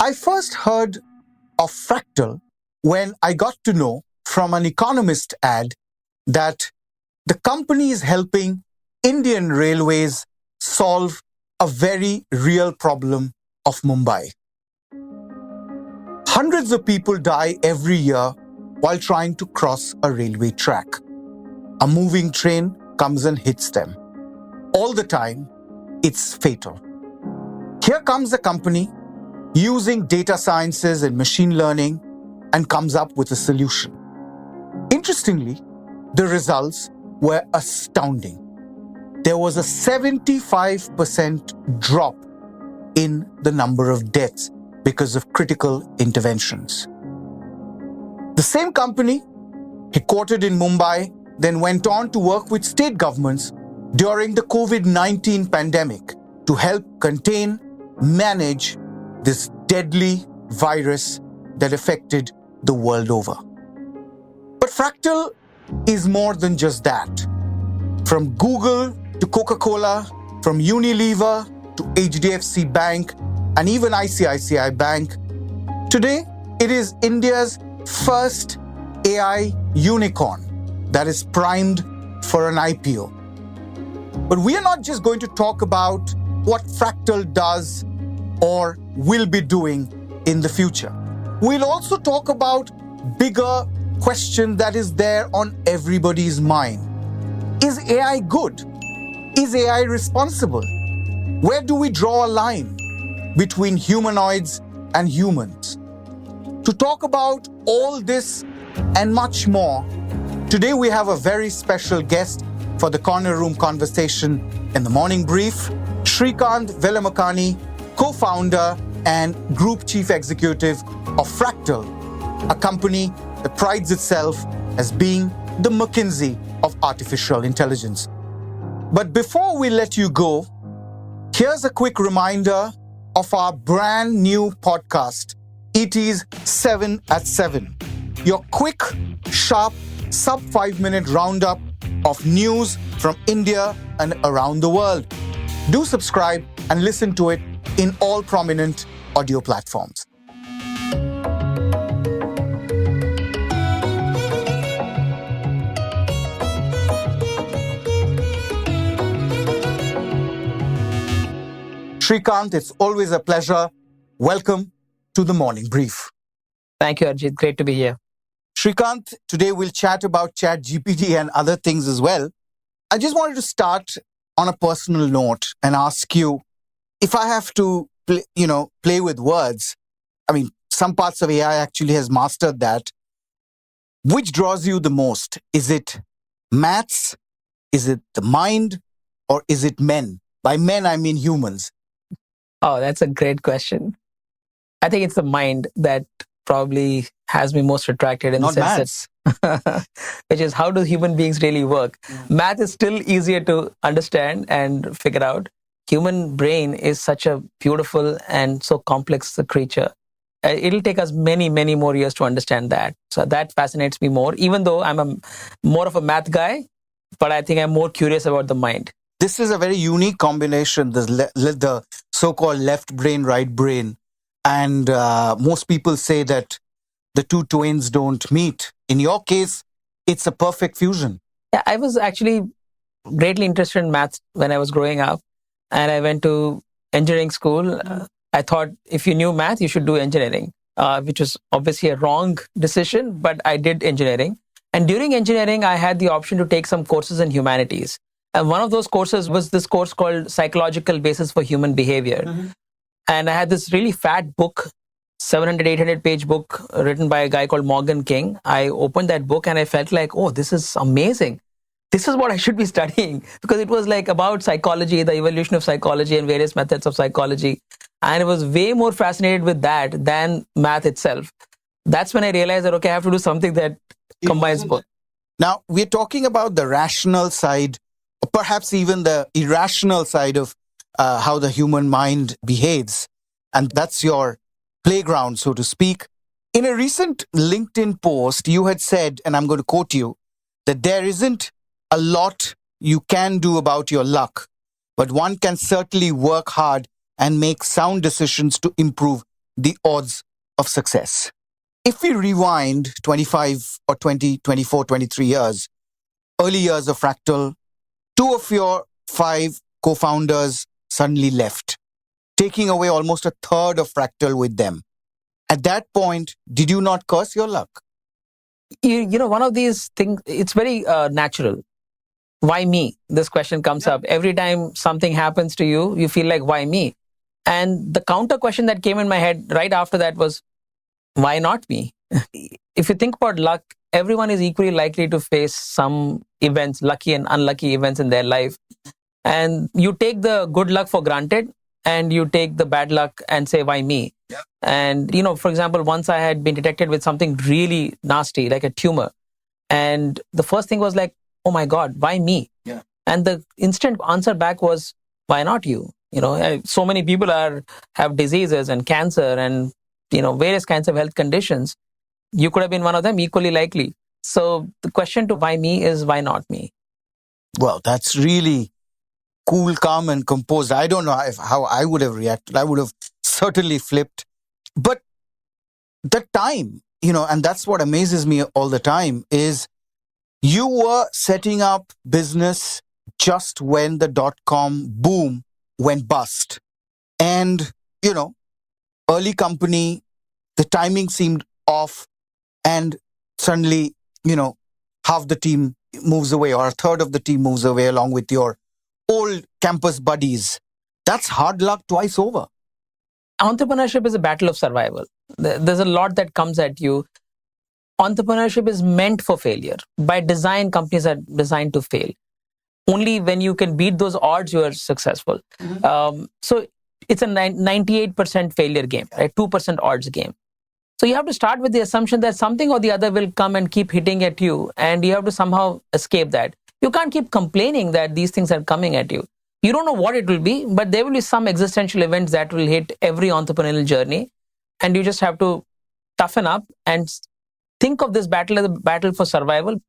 I first heard of Fractal when I got to know from an Economist ad that the company is helping Indian Railways solve a very real problem of Mumbai. Hundreds of people die every year while trying to cross a railway track. A moving train comes and hits them. All the time, it's fatal. Here comes a company using data sciences and machine learning and comes up with a solution. Interestingly, the results were astounding. There was a 75% drop in the number of deaths because of critical interventions. The same company, headquartered in Mumbai, then went on to work with state governments during the COVID-19 pandemic to help contain, manage this deadly virus that affected the world over. But Fractal is more than just that. From Google to Coca-Cola, from Unilever to HDFC Bank and even ICICI Bank, today it is India's first AI unicorn that is primed for an IPO. But we are not just going to talk about what Fractal does or will be doing in the future. We'll also talk about bigger question that is there on everybody's mind. Is AI good? Is AI responsible? Where do we draw a line between humanoids and humans? To talk about all this and much more, today we have a very special guest for the Corner Room conversation in the morning brief, Srikant Velamakanni, co-founder and group chief executive of Fractal, a company that prides itself as being the McKinsey of artificial intelligence. But before we let you go, here's a quick reminder of our brand new podcast, ET's 7 at 7. Your quick, sharp, sub 5-minute roundup of news from India and around the world. Do subscribe and listen to it in all prominent audio platforms. Srikant, it's always a pleasure. Welcome to the morning brief. Thank you, Arijit. Great to be here. Srikant, today we'll chat about ChatGPT and other things as well. I just wanted to start on a personal note and ask you, if I have to play with words, I mean, some parts of AI actually has mastered that. Which draws you the most? Is it maths? Is it the mind? Or is it men? By men, I mean humans. Oh, that's a great question. I think it's the mind that probably has me most attracted in Not the sense that, which is how do human beings really work? Math is still easier to understand and figure out. Human brain is such a beautiful and so complex a creature. It'll take us many, many more years to understand that. So that fascinates me more, even though I'm more of a math guy, but I think I'm more curious about the mind. This is a very unique combination, the so-called left brain, right brain. And most people say that the two twins don't meet. In your case, it's a perfect fusion. Yeah, I was actually greatly interested in maths when I was growing up. And I went to engineering school. I thought if you knew math, you should do engineering, which was obviously a wrong decision, but I did engineering. And during engineering, I had the option to take some courses in humanities. And one of those courses was this course called Psychological Basis for Human Behavior. And I had this really fat book, 700, 800 page book written by a guy called Morgan King. I opened that book and I felt like, oh, this is amazing. This is what I should be studying, because it was like about psychology, the evolution of psychology and various methods of psychology. And I was way more fascinated with that than math itself. That's when I realized that, okay, I have to do something that combines both. Now, we're talking about the rational side, or perhaps even the irrational side of how the human mind behaves. And that's your playground, so to speak. In a recent LinkedIn post, you had said, and I'm going to quote you, that there isn't a lot you can do about your luck, but one can certainly work hard and make sound decisions to improve the odds of success. If we rewind 25 or 20, 24, 23 years, early years of Fractal, 2 of your 5 co-founders suddenly left, taking away almost a third of Fractal with them. At that point, did you not curse your luck? One of these things, it's very natural. Why me? This question comes up. Every time something happens to you, you feel like, why me? And the counter question that came in my head right after that was, why not me? If you think about luck, everyone is equally likely to face some events, lucky and unlucky events in their life. And you take the good luck for granted and you take the bad luck and say, why me? Yep. And, for example, once I had been detected with something really nasty, like a tumor. And the first thing was like, oh my God, why me? Yeah. And the instant answer back was, why not you? So many people have diseases and cancer and, various kinds of health conditions. You could have been one of them, equally likely. So the question to why me is, why not me? Well, that's really cool, calm, and composed. I don't know how I would have reacted. I would have certainly flipped. But the time, and that's what amazes me all the time, is you were setting up business just when the dot-com boom went bust. And, early company, the timing seemed off, and suddenly, half the team moves away or a third of the team moves away along with your old campus buddies. That's hard luck twice over. Entrepreneurship is a battle of survival. There's a lot that comes at you. Entrepreneurship is meant for failure. By design, companies are designed to fail. Only when you can beat those odds, you are successful. Mm-hmm. So it's a 98% failure game, right? 2% odds game. So you have to start with the assumption that something or the other will come and keep hitting at you, and you have to somehow escape that. You can't keep complaining that these things are coming at you. You don't know what it will be, but there will be some existential events that will hit every entrepreneurial journey, and you just have to toughen up and think of this battle as a battle for survival.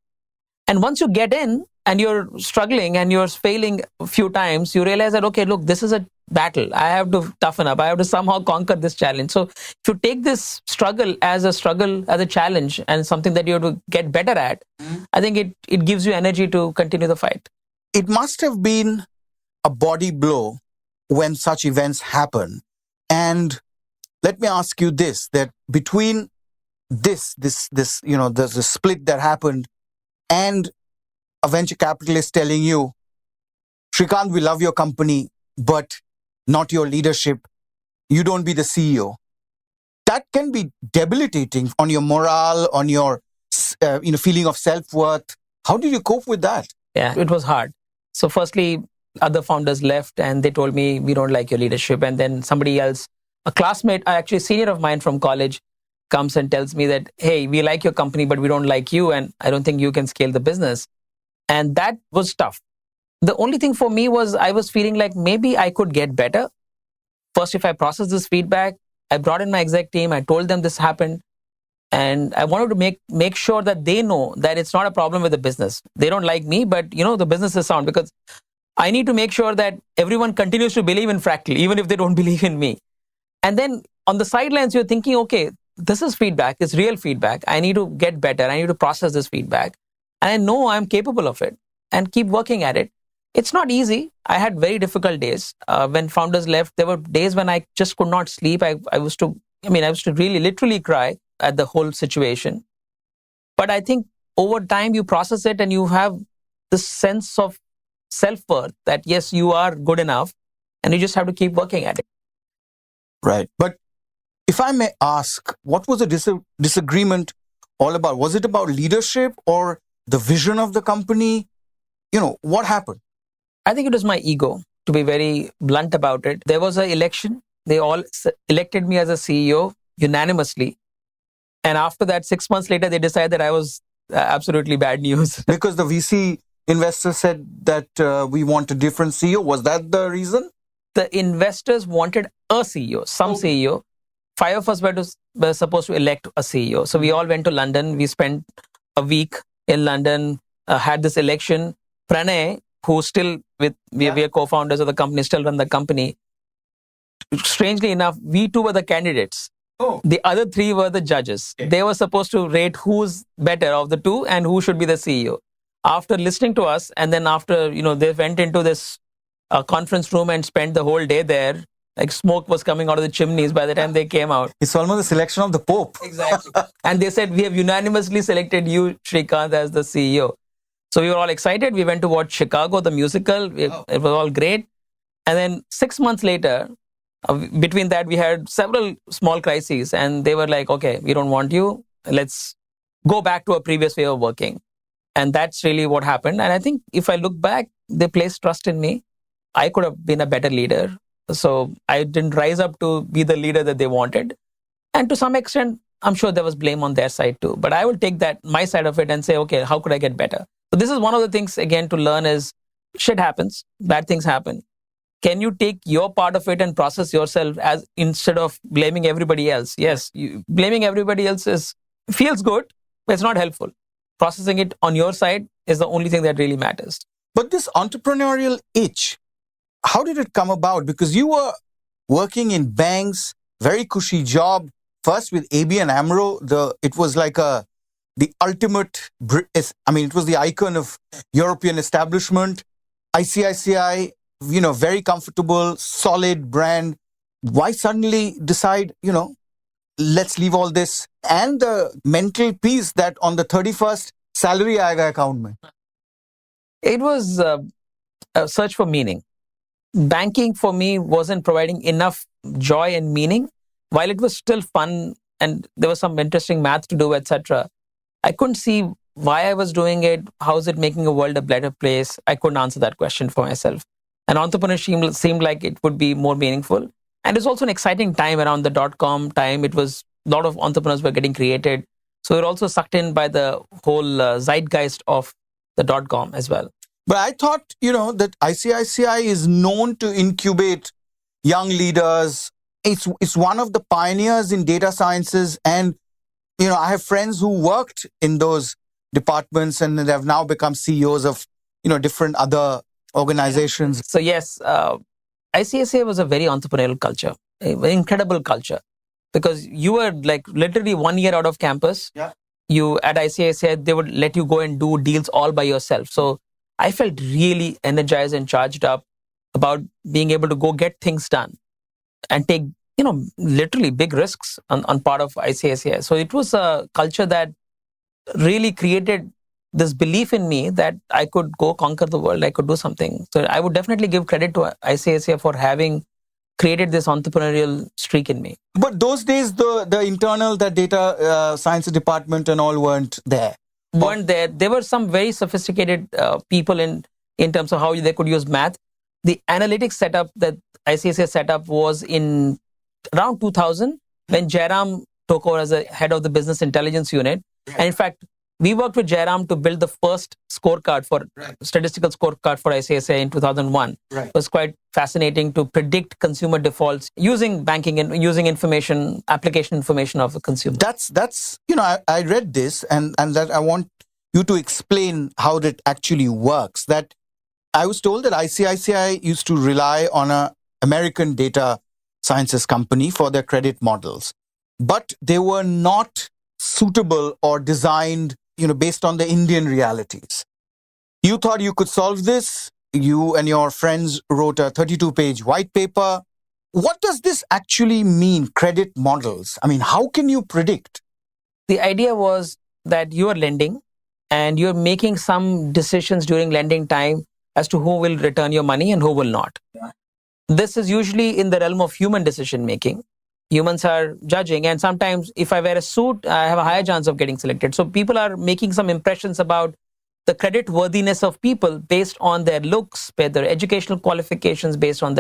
And once you get in and you're struggling and you're failing a few times, you realize that, okay, look, this is a battle. I have to toughen up. I have to somehow conquer this challenge. So if you take this struggle, as a challenge and something that you have to get better at, I think it gives you energy to continue the fight. It must have been a body blow when such events happen. And let me ask you this, that between this, the split that happened and a venture capitalist telling you, Srikant, we love your company, but not your leadership. You don't be the CEO. That can be debilitating on your morale, on your feeling of self-worth. How did you cope with that? Yeah, it was hard. So firstly, other founders left and they told me, we don't like your leadership. And then somebody else, a classmate, actually a senior of mine from college, comes and tells me that, hey, we like your company, but we don't like you. And I don't think you can scale the business. And that was tough. The only thing for me was I was feeling like maybe I could get better. First, if I process this feedback, I brought in my exec team, I told them this happened. And I wanted to make sure that they know that it's not a problem with the business. They don't like me, but the business is sound, because I need to make sure that everyone continues to believe in Fractal, even if they don't believe in me. And then on the sidelines, you're thinking, okay, this is feedback. It's real feedback. I need to get better. I need to process this feedback. And I know I'm capable of it and keep working at it. It's not easy. I had very difficult days. When founders left, there were days when I just could not sleep. I was to really literally cry at the whole situation. But I think over time you process it and you have this sense of self-worth that yes, you are good enough, and you just have to keep working at it. Right. But if I may ask, what was the disagreement all about? Was it about leadership or the vision of the company? What happened? I think it was my ego, to be very blunt about it. There was an election. They all elected me as a CEO unanimously. And after that, 6 months later, they decided that I was absolutely bad news. Because the VC investors said that we want a different CEO. Was that the reason? The investors wanted a CEO, CEO. 5 of us were supposed to elect a CEO. So we all went to London. We spent a week in London, had this election. Pranay, who's still we are co-founders of the company, still run the company. Strangely enough, we two were the candidates. The other three were the judges. Okay. They were supposed to rate who's better of the two and who should be the CEO. After listening to us, and then after, they went into this conference room and spent the whole day there. Like smoke was coming out of the chimneys by the time they came out. It's almost a selection of the Pope. Exactly. And they said, we have unanimously selected you, Srikant, as the CEO. So we were all excited. We went to watch Chicago, the musical. It was all great. And then 6 months later, between that, we had several small crises. And they were like, okay, we don't want you. Let's go back to a previous way of working. And that's really what happened. And I think if I look back, they placed trust in me. I could have been a better leader. So I didn't rise up to be the leader that they wanted. And to some extent, I'm sure there was blame on their side too. But I will take that, my side of it, and say, okay, how could I get better? So this is one of the things, again, to learn is shit happens, bad things happen. Can you take your part of it and process yourself as instead of blaming everybody else? Yes, blaming everybody else feels good, but it's not helpful. Processing it on your side is the only thing that really matters. But this entrepreneurial itch, how did it come about? Because you were working in banks, very cushy job, first with AB and AMRO. It was like the ultimate, it was the icon of European establishment. ICICI, very comfortable, solid brand. Why suddenly decide, let's leave all this? And the mental peace that on the 31st, salary aayega account mein. It was a search for meaning. Banking for me wasn't providing enough joy and meaning. While it was still fun and there was some interesting math to do, etc., I couldn't see why I was doing it. How is it making the world a better place? I couldn't answer that question for myself. And entrepreneurship seemed like it would be more meaningful. And it's also an exciting time around the .com time. It was a lot of entrepreneurs were getting created. So we're also sucked in by the whole zeitgeist of the .com as well. But I thought, that ICICI is known to incubate young leaders. It's one of the pioneers in data sciences. And, I have friends who worked in those departments and they have now become CEOs of, different other organizations. So yes, ICICI was a very entrepreneurial culture, an incredible culture. Because you were like literally 1 year out of campus. Yeah. You at ICICI, they would let you go and do deals all by yourself. So I felt really energized and charged up about being able to go get things done and take, literally big risks on part of ICICI. So it was a culture that really created this belief in me that I could go conquer the world, I could do something. So I would definitely give credit to ICICI for having created this entrepreneurial streak in me. But those days, the internal, the data science department and all weren't there. There were some very sophisticated people in terms of how they could use math. The analytics setup that ICICI set up was in around 2000 when Jairam took over as a head of the business intelligence unit. And in fact, we worked with Jairam to build the first scorecard statistical scorecard for ICICI in 2001. Right. It was quite fascinating to predict consumer defaults using banking and using information, application information of the consumer. That's I read this and that I want you to explain how it actually works. That I was told that ICICI used to rely on an American data sciences company for their credit models, but they were not suitable or designed based on the Indian realities. You thought you could solve this. You and your friends wrote a 32-page white paper. What does this actually mean, credit models? I mean, how can you predict? The idea was that you are lending and you're making some decisions during lending time as to who will return your money and who will not. Yeah. This is usually in the realm of human decision making. Humans are judging, and sometimes if I wear a suit, I have a higher chance of getting selected. So people are making some impressions about the credit worthiness of people based on their looks, their educational qualifications, based on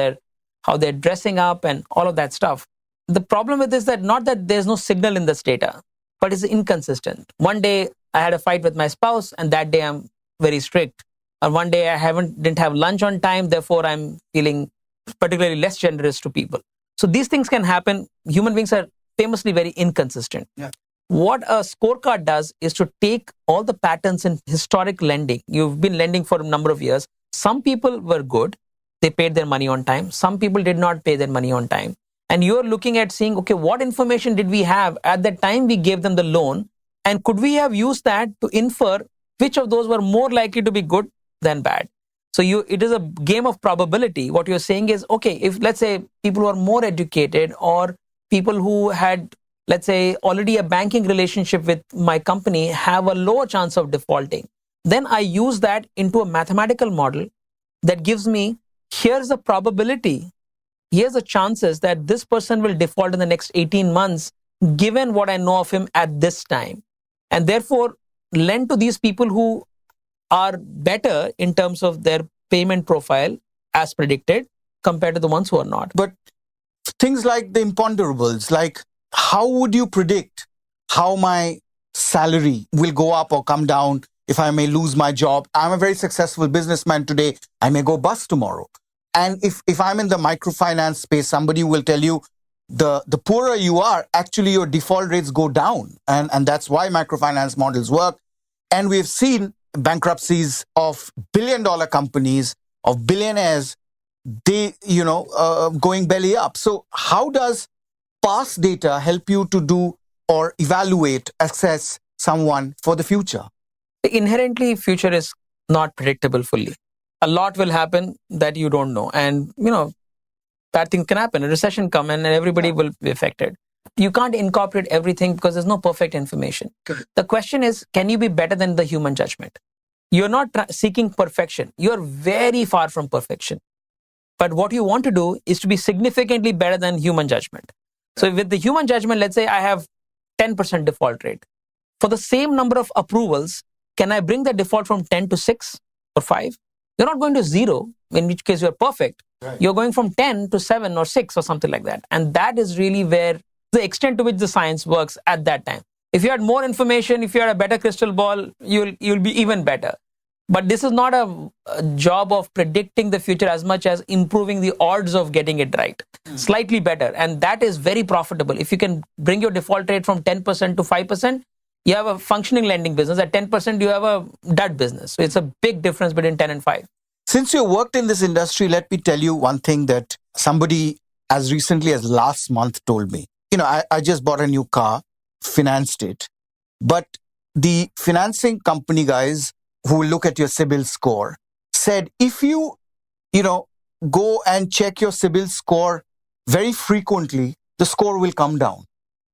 how they're dressing up and all of that stuff. The problem with this is that not that there's no signal in this data, but it's inconsistent. One day I had a fight with my spouse and that day I'm very strict. And one day I didn't have lunch on time, therefore I'm feeling particularly less generous to people. So these things can happen. Human beings are famously very inconsistent. Yeah. What a scorecard does is to take all the patterns in historic lending. You've been lending for a number of years. Some people were good. They paid their money on time. Some people did not pay their money on time. And you're looking at saying, okay, what information did we have at the time we gave them the loan? And could we have used that to infer which of those were more likely to be good than bad? So it is a game of probability. What you're saying is, okay, if let's say people who are more educated or people who had, let's say, already a banking relationship with my company have a lower chance of defaulting, then I use that into a mathematical model that gives me, here's the probability, here's the chances that this person will default in the next 18 months, given what I know of him at this time. And therefore, lend to these people who are better in terms of their payment profile as predicted compared to the ones who are not. But things like the imponderables, like how would you predict how my salary will go up or come down if I may lose my job? I'm a very successful businessman today. I may go bust tomorrow. And if I'm in the microfinance space, somebody will tell you the poorer you are, actually your default rates go down. And that's why microfinance models work. And we've seen bankruptcies of billion-dollar companies, of billionaires, they, going belly up. So how does past data help you to do or evaluate, assess someone for the future? Inherently, future is not predictable fully. A lot will happen that you don't know. And, bad things can happen. A recession come and everybody will be affected. You can't incorporate everything because there's no perfect information. Good. The question is, can you be better than the human judgment? You're not seeking perfection. You're very far from perfection. But what you want to do is to be significantly better than human judgment. So with the human judgment, let's say I have 10% default rate. For the same number of approvals, can I bring the default from 10 to 6 or 5? You're not going to 0, in which case you're perfect. Right. You're going from 10 to 7 or 6 or something like that. And that is really where the extent to which the science works at that time. If you had more information, if you had a better crystal ball, you'll be even better. But this is not a job of predicting the future as much as improving the odds of getting it right. Slightly better. And that is very profitable. If you can bring your default rate from 10% to 5%, you have a functioning lending business. At 10%, you have a dud business. So it's a big difference between 10 and 5. Since you worked in this industry, let me tell you one thing that somebody as recently as last month told me. I just bought a new car, financed it, but the financing company guys who look at your CIBIL score said, if you, go and check your CIBIL score very frequently, the score will come down.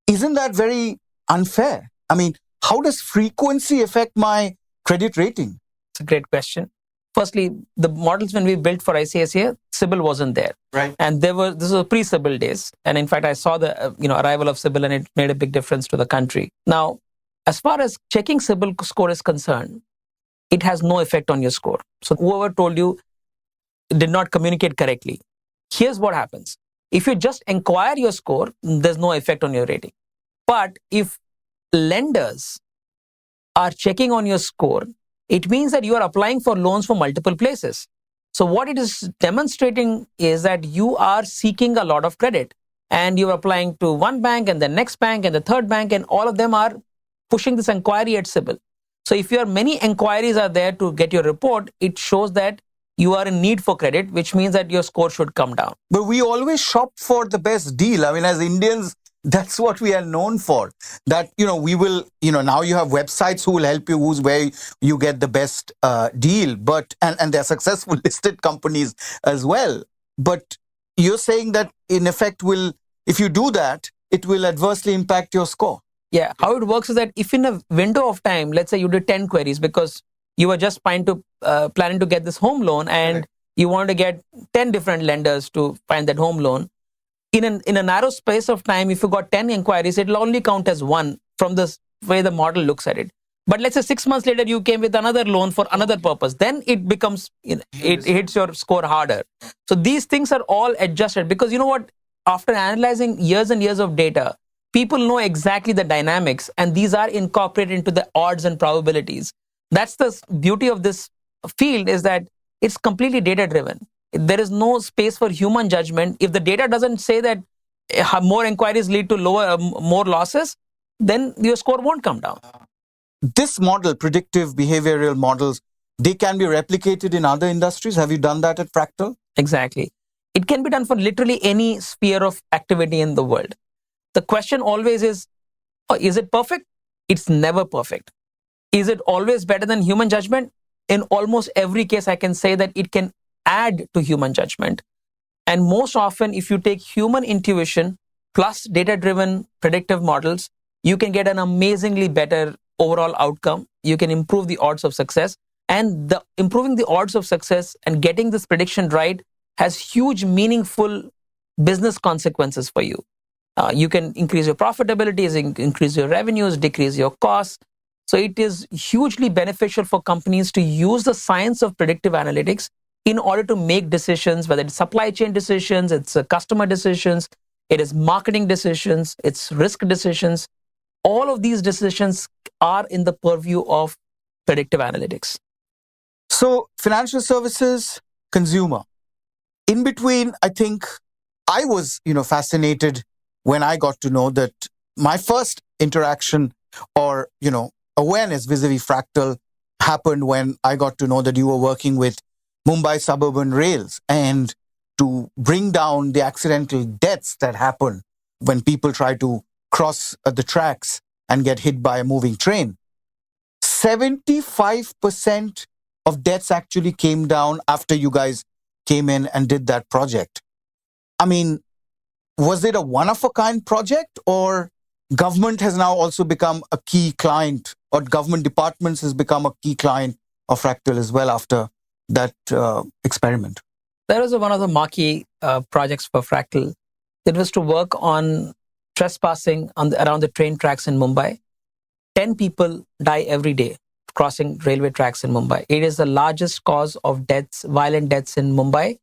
Isn't that very unfair? I mean, how does frequency affect my credit rating? It's a great question. Firstly, the models when we built for ICICI, CIBIL wasn't there. Right. And this was pre-CIBIL days. And in fact, I saw the arrival of CIBIL and it made a big difference to the country. Now, as far as checking CIBIL score is concerned, it has no effect on your score. So whoever told you did not communicate correctly. Here's what happens. If you just inquire your score, there's no effect on your rating. But if lenders are checking on your score, it means that you are applying for loans for multiple places. So what it is demonstrating is that you are seeking a lot of credit and you're applying to one bank and the next bank and the third bank, and all of them are pushing this inquiry at CIBIL. So if your many inquiries are there to get your report, it shows that you are in need for credit, which means that your score should come down. But we always shop for the best deal. I mean, as Indians, that's what we are known for. That, we will, now you have websites who will help you, where you get the best deal. But, and they're successful listed companies as well. But you're saying that in effect if you do that, it will adversely impact your score. Yeah. How it works is that if in a window of time, let's say you did 10 queries because you were just planning to get this home loan and you wanted to get 10 different lenders to find that home loan. In a narrow space of time, if you got 10 inquiries, it will only count as one from the way the model looks at it. But let's say 6 months later, you came with another loan for another purpose. Then it becomes, it hits your score harder. So these things are all adjusted because you know what? After analyzing years and years of data, people know exactly the dynamics and these are incorporated into the odds and probabilities. That's the beauty of this field, is that it's completely data driven. There is no space for human judgment. If the data doesn't say that more inquiries lead to more losses, then your score won't come down. This model, predictive behavioral models, they can be replicated in other industries. Have you done that at Fractal? Exactly. It can be done for literally any sphere of activity in the world. The question always is it perfect? It's never perfect. Is it always better than human judgment? In almost every case, I can say that it can add to human judgment. And most often, if you take human intuition plus data-driven predictive models, you can get an amazingly better overall outcome. You can improve the odds of success. And improving the odds of success and getting this prediction right has huge, meaningful business consequences for you. You can increase your profitability, increase your revenues, decrease your costs. So it is hugely beneficial for companies to use the science of predictive analytics in order to make decisions, whether it's supply chain decisions, it's customer decisions, it is marketing decisions, it's risk decisions. All of these decisions are in the purview of predictive analytics. So financial services, consumer. In between, I think I was, fascinated when I got to know that my first interaction or, awareness vis-a-vis Fractal happened when I got to know that you were working with Mumbai suburban rails and to bring down the accidental deaths that happen when people try to cross the tracks and get hit by a moving train. 75% of deaths actually came down after you guys came in and did that project. I mean, was it a one-of-a-kind project, or government has now also become a key client, or government departments has become a key client of Fractal as well after that experiment? That was one of the marquee projects for Fractal. It was to work on trespassing around the train tracks in Mumbai. 10 people die every day crossing railway tracks in Mumbai. It is the largest cause of deaths, violent deaths in Mumbai,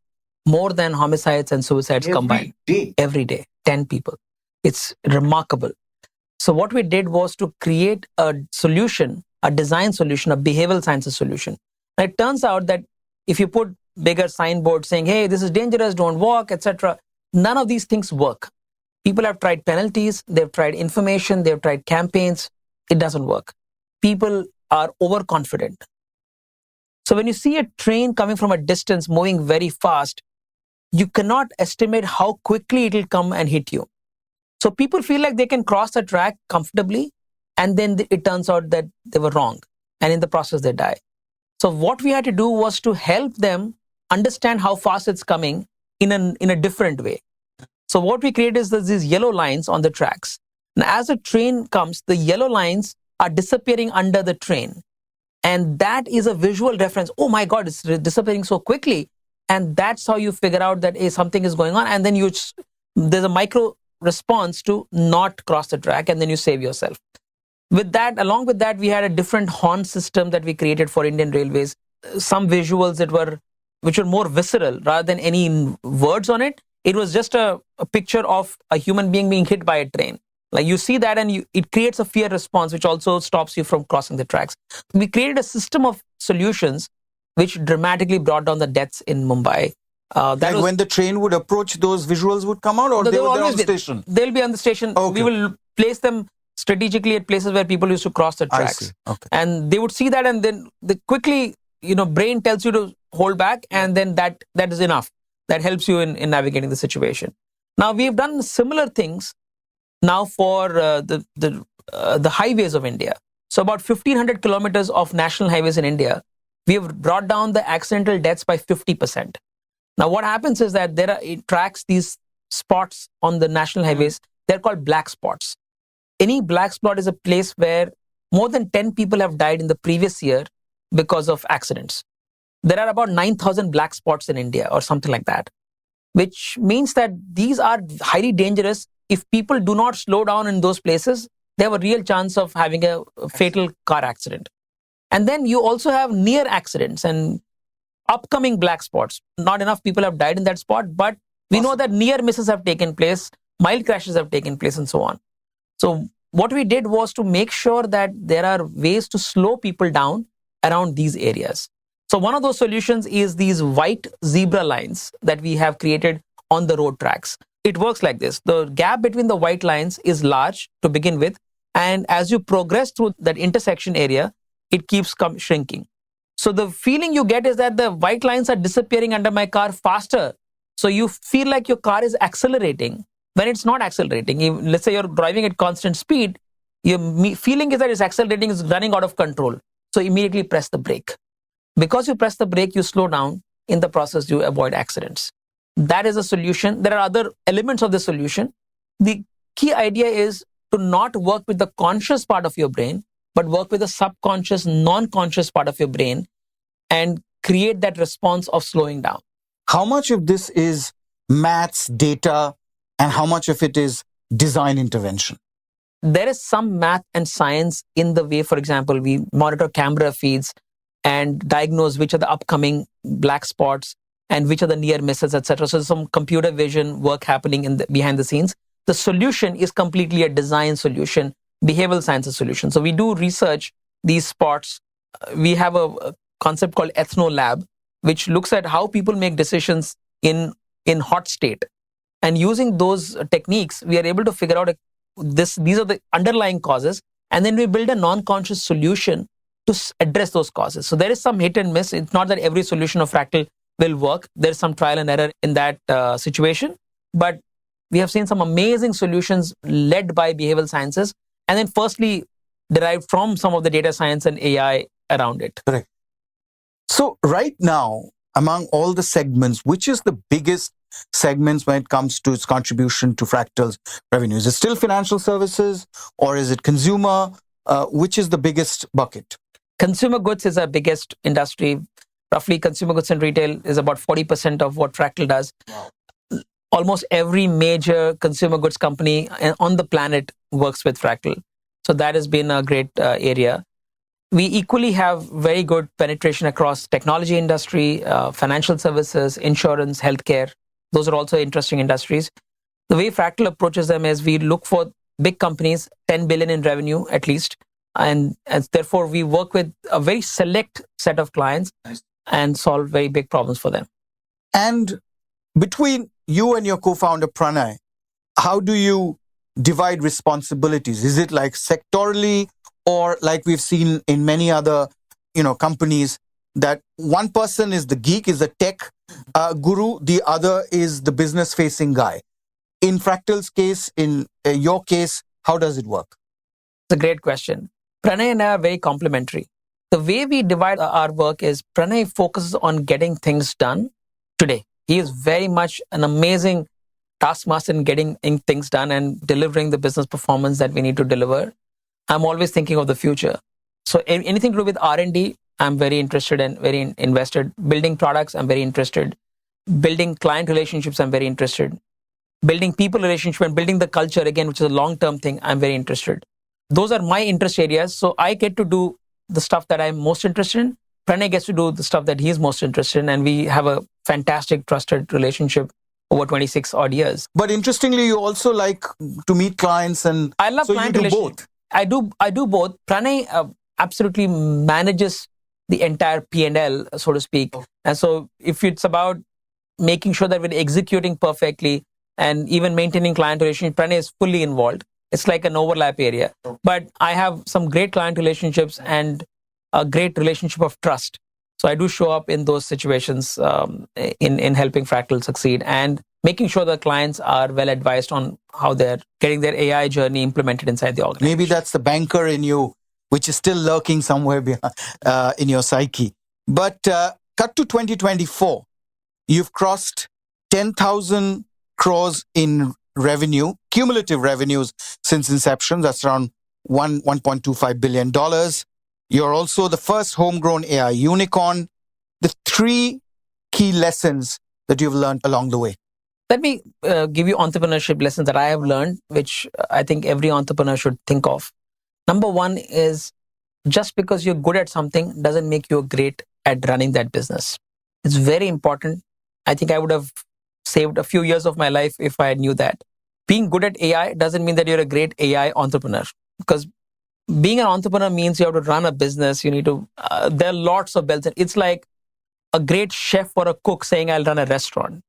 more than homicides and suicides combined. Every day, 10 people. It's remarkable. So what we did was to create a solution, a design solution, a behavioral sciences solution. And it turns out that if you put bigger signboards saying, hey, this is dangerous, don't walk, etc., none of these things work. People have tried penalties, they've tried information, they've tried campaigns. It doesn't work. People are overconfident. So when you see a train coming from a distance moving very fast, you cannot estimate how quickly it will come and hit you. So people feel like they can cross the track comfortably, and then it turns out that they were wrong. And in the process, they die. So what we had to do was to help them understand how fast it's coming in a different way. So what we create is these yellow lines on the tracks. And as a train comes, the yellow lines are disappearing under the train. And that is a visual reference. Oh my God, it's disappearing so quickly. And that's how you figure out that something is going on. And then there's a micro response to not cross the track, and then you save yourself. Along with that, we had a different horn system that we created for Indian Railways. Some visuals which were more visceral rather than any words on it. It was just a picture of a human being hit by a train. Like you see that and it creates a fear response, which also stops you from crossing the tracks. We created a system of solutions which dramatically brought down the deaths in Mumbai. When the train would approach, those visuals would come out, or they were on the station? They'll be on the station. Okay. We will place them strategically at places where people used to cross the tracks. I see. Okay. And they would see that, and then they quickly, brain tells you to hold back, and then that is enough. That helps you in navigating the situation. Now, we've done similar things now for the highways of India. So about 1,500 kilometers of national highways in India, we have brought down the accidental deaths by 50%. Now, what happens is that it tracks these spots on the national highways. They're called black spots. Any black spot is a place where more than 10 people have died in the previous year because of accidents. There are about 9,000 black spots in India or something like that, which means that these are highly dangerous. If people do not slow down in those places, they have a real chance of having a fatal car accident. And then you also have near accidents and upcoming black spots. Not enough people have died in that spot, but we know that near misses have taken place, mild crashes have taken place, and so on. So what we did was to make sure that there are ways to slow people down around these areas. So one of those solutions is these white zebra lines that we have created on the road tracks. It works like this. The gap between the white lines is large to begin with, and as you progress through that intersection area, it keeps shrinking. So the feeling you get is that the white lines are disappearing under my car faster. So you feel like your car is accelerating when it's not accelerating. Let's say you're driving at constant speed, your feeling is that it's accelerating, is running out of control. So immediately press the brake. Because you press the brake, you slow down. In the process, you avoid accidents. That is a solution. There are other elements of the solution. The key idea is to not work with the conscious part of your brain, but work with the subconscious, non-conscious part of your brain and create that response of slowing down. How much of this is maths, data, and how much of it is design intervention? There is some math and science in the way, for example, we monitor camera feeds and diagnose which are the upcoming black spots and which are the near misses, etc. So there's some computer vision work happening behind the scenes. The solution is completely a design solution, behavioral sciences solution. So we do research these spots. We have a concept called ethnolab, which looks at how people make decisions in hot state. And using those techniques, we are able to figure out these are the underlying causes. And then we build a non-conscious solution to address those causes. So there is some hit and miss. It's not that every solution of Fractal will work. There's some trial and error in that situation. But we have seen some amazing solutions led by behavioral sciences. And then firstly, derived from some of the data science and AI around it. Correct. So right now, among all the segments, which is the biggest segments when it comes to its contribution to Fractal's revenue? Is it still financial services or is it consumer? Which is the biggest bucket? Consumer goods is our biggest industry. Roughly, consumer goods and retail is about 40% of what Fractal does. Wow. Almost every major consumer goods company on the planet works with Fractal. So that has been a great area. We equally have very good penetration across technology industry, financial services, insurance, healthcare. Those are also interesting industries. The way Fractal approaches them is we look for big companies, 10 billion in revenue at least. And therefore, we work with a very select set of clients and solve very big problems for them. And between you and your co-founder, Pranay, how do you divide responsibilities? Is it like sectorally or like we've seen in many other companies that one person is the geek, is the tech guru, the other is the business-facing guy? In Fractal's case, in your case, how does it work? It's a great question. Pranay and I are very complementary. The way we divide our work is Pranay focuses on getting things done today. He is very much an amazing taskmaster in getting things done and delivering the business performance that we need to deliver. I'm always thinking of the future. So anything to do with R&D, I'm very interested and very invested. Building products, I'm very interested. Building client relationships, I'm very interested. Building people relationship and building the culture, again, which is a long-term thing, I'm very interested. Those are my interest areas. So I get to do the stuff that I'm most interested in. Pranay gets to do the stuff that he's most interested in. And we have a fantastic, trusted relationship over 26 odd years. But interestingly, you also like to meet clients and I love so client you do both. I do both. Pranay absolutely manages the entire P&L, so to speak. Okay. And so if it's about making sure that we're executing perfectly and even maintaining client relationship, Pranay is fully involved. It's like an overlap area. Okay. But I have some great client relationships and a great relationship of trust. So I do show up in those situations in helping Fractal succeed and making sure the clients are well advised on how they're getting their AI journey implemented inside the organization. Maybe that's the banker in you, which is still lurking somewhere behind, in your psyche. But cut to 2024, you've crossed 10,000 crores in revenue, cumulative revenues since inception. That's around $1.25 billion. You're also the first homegrown AI unicorn. The 3 key lessons that you've learned along the way. Let me give you entrepreneurship lessons that I have learned, which I think every entrepreneur should think of. Number 1 is just because you're good at something doesn't make you great at running that business. It's very important. I think I would have saved a few years of my life if I knew that. Being good at AI doesn't mean that you're a great AI entrepreneur, because being an entrepreneur means you have to run a business. You need to, there are lots of bells. It's like a great chef or a cook saying, I'll run a restaurant.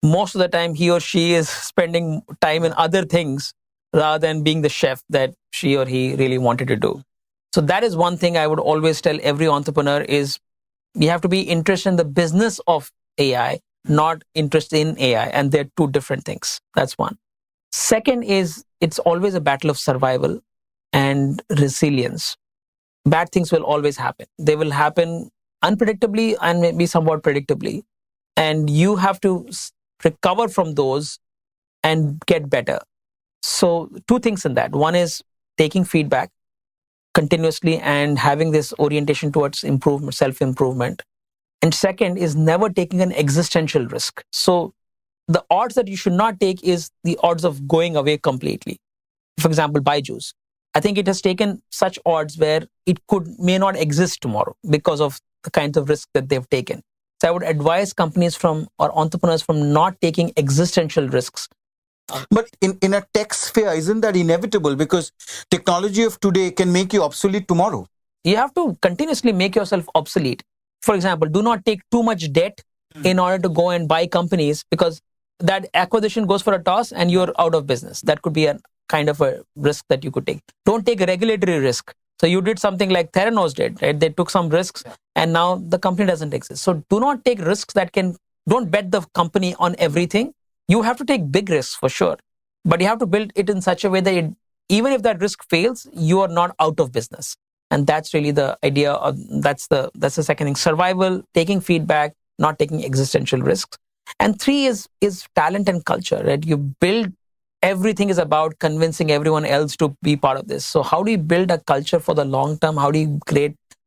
Most of the time, he or she is spending time in other things rather than being the chef that she or he really wanted to do. So that is one thing I would always tell every entrepreneur is you have to be interested in the business of AI, not interested in AI, and they're two different things. That's one. Second is it's always a battle of survival and resilience. Bad things will always happen. They will happen unpredictably and maybe somewhat predictably. And you have to recover from those and get better. So two things in that. One is taking feedback continuously and having this orientation towards improvement, self-improvement. And second is never taking an existential risk. So the odds that you should not take is the odds of going away completely. For example, Byju's. I think it has taken such odds where it may not exist tomorrow because of the kinds of risks that they've taken. So I would advise companies or entrepreneurs from not taking existential risks. But in a tech sphere, isn't that inevitable? Because technology of today can make you obsolete tomorrow. You have to continuously make yourself obsolete. For example, do not take too much debt in order to go and buy companies, because that acquisition goes for a toss and you're out of business. That could be a kind of a risk that you could take. Don't take a regulatory risk. So you did something like Theranos did, right? They took some risks and now the company doesn't exist. So do not take risks don't bet the company on everything. You have to take big risks for sure, but you have to build it in such a way that even if that risk fails, you are not out of business. And that's really the idea of, that's the second thing. Survival, taking feedback, not taking existential risks. And three is talent and culture, right? You build, everything is about convincing everyone else to be part of this. So how do you build a culture for the long term? How do you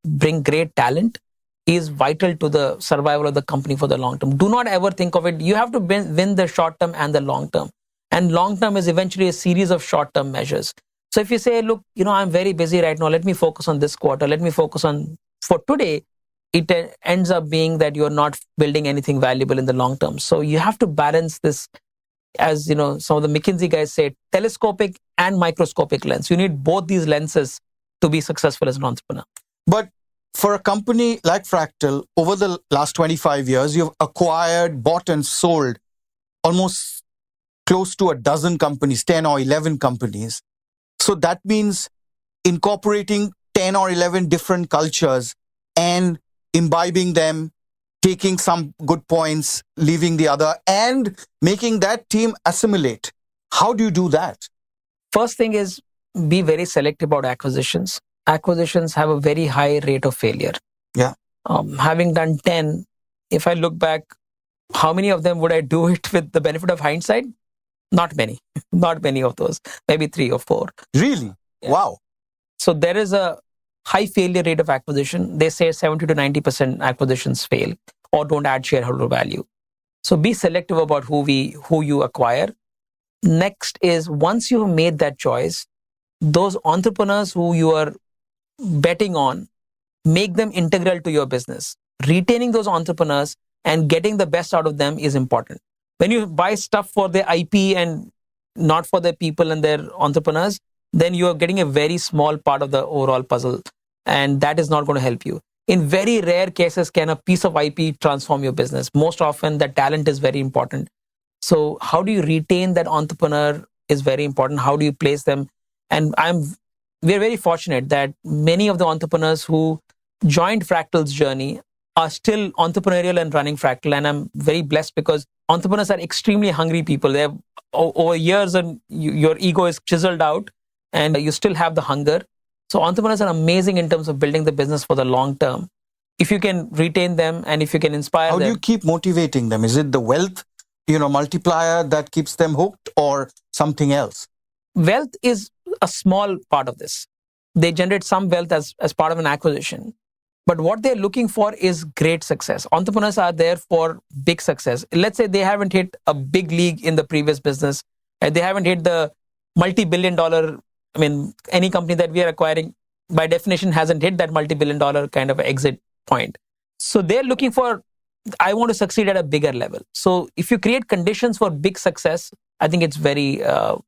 bring great talent is vital to the survival of the company for the long term. Do not ever think of it. You have to win the short term and the long term. And long term is eventually a series of short term measures. So if you say, look, I'm very busy right now, let me focus on this quarter, let me focus on for today, it ends up being that you're not building anything valuable in the long term. So you have to balance this, as some of the McKinsey guys say, telescopic and microscopic lens. You need both these lenses to be successful as an entrepreneur. But for a company like Fractal, over the last 25 years, you've acquired, bought and sold almost close to a dozen companies, 10 or 11 companies. So that means incorporating 10 or 11 different cultures and imbibing them, taking some good points, leaving the other, and making that team assimilate. How do you do that? First thing is be very selective about acquisitions. Acquisitions have a very high rate of failure. Yeah. Having done 10, if I look back, how many of them would I do it with the benefit of hindsight? Not many. Not many of those. Maybe 3 or 4. Really? Yeah. Wow. So there is a high failure rate of acquisition. They say 70 to 90% acquisitions fail or don't add shareholder value. So be selective about who you acquire. Next is, once you have made that choice, those entrepreneurs who you are betting on, make them integral to your business. Retaining those entrepreneurs and getting the best out of them is important. When you buy stuff for their IP and not for their people and their entrepreneurs, then you are getting a very small part of the overall puzzle, and that is not going to help you. In very rare cases can a piece of IP transform your business. Most often the talent is very important. So how do you retain that entrepreneur is very important. How do you place them? And we're very fortunate that many of the entrepreneurs who joined Fractal's journey are still entrepreneurial and running Fractal. And I'm very blessed because entrepreneurs are extremely hungry people. They have over years, and your ego is chiseled out and you still have the hunger. So entrepreneurs are amazing in terms of building the business for the long term. If you can retain them and if you can inspire them. How do you keep motivating them? Is it the wealth, multiplier that keeps them hooked, or something else? Wealth is a small part of this. They generate some wealth as part of an acquisition. But what they're looking for is great success. Entrepreneurs are there for big success. Let's say they haven't hit a big league in the previous business. They haven't hit the multi-billion-dollar, any company that we are acquiring, by definition, hasn't hit that multi-billion-dollar kind of exit point. So they're looking for, I want to succeed at a bigger level. So if you create conditions for big success, I think it's very,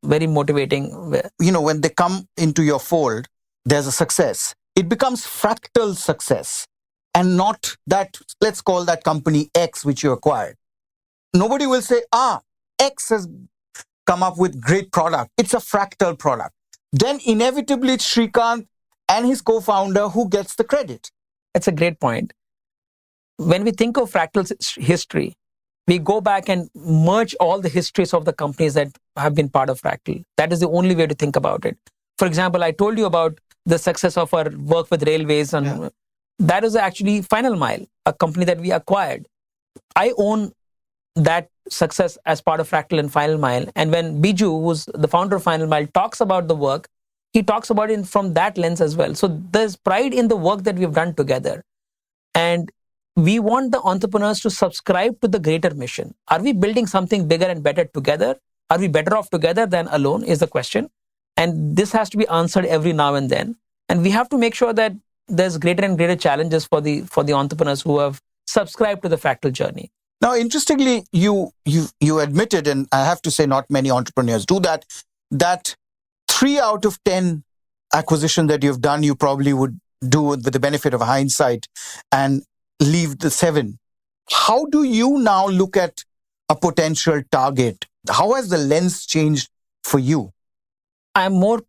very motivating. When they come into your fold, there's a success. It becomes Fractal success and not that, let's call that company X, which you acquired. Nobody will say, X has come up with great product. It's a Fractal product. Then inevitably it's Srikant and his co-founder who gets the credit. That's a great point. When we think of Fractal's history, We go back and merge all the histories of the companies that have been part of Fractal. That is the only way to think about it. For example, I told you about the success of our work with railways, and that is actually Final Mile, a company that we acquired. I own that success as part of Fractal and Final Mile. And when Biju, who's the founder of Final Mile, talks about the work, he talks about it from that lens as well. So there's pride in the work that we've done together. And we want the entrepreneurs to subscribe to the greater mission. Are we building something bigger and better together? Are we better off together than alone is the question. And this has to be answered every now and then. And we have to make sure that there's greater and greater challenges for the entrepreneurs who have subscribed to the Fractal journey. Now, interestingly, you admitted, and I have to say not many entrepreneurs do that 3 out of 10 acquisition that you've done, you probably would do with the benefit of hindsight and leave the 7. How do you now look at a potential target? How has the lens changed for you? I'm more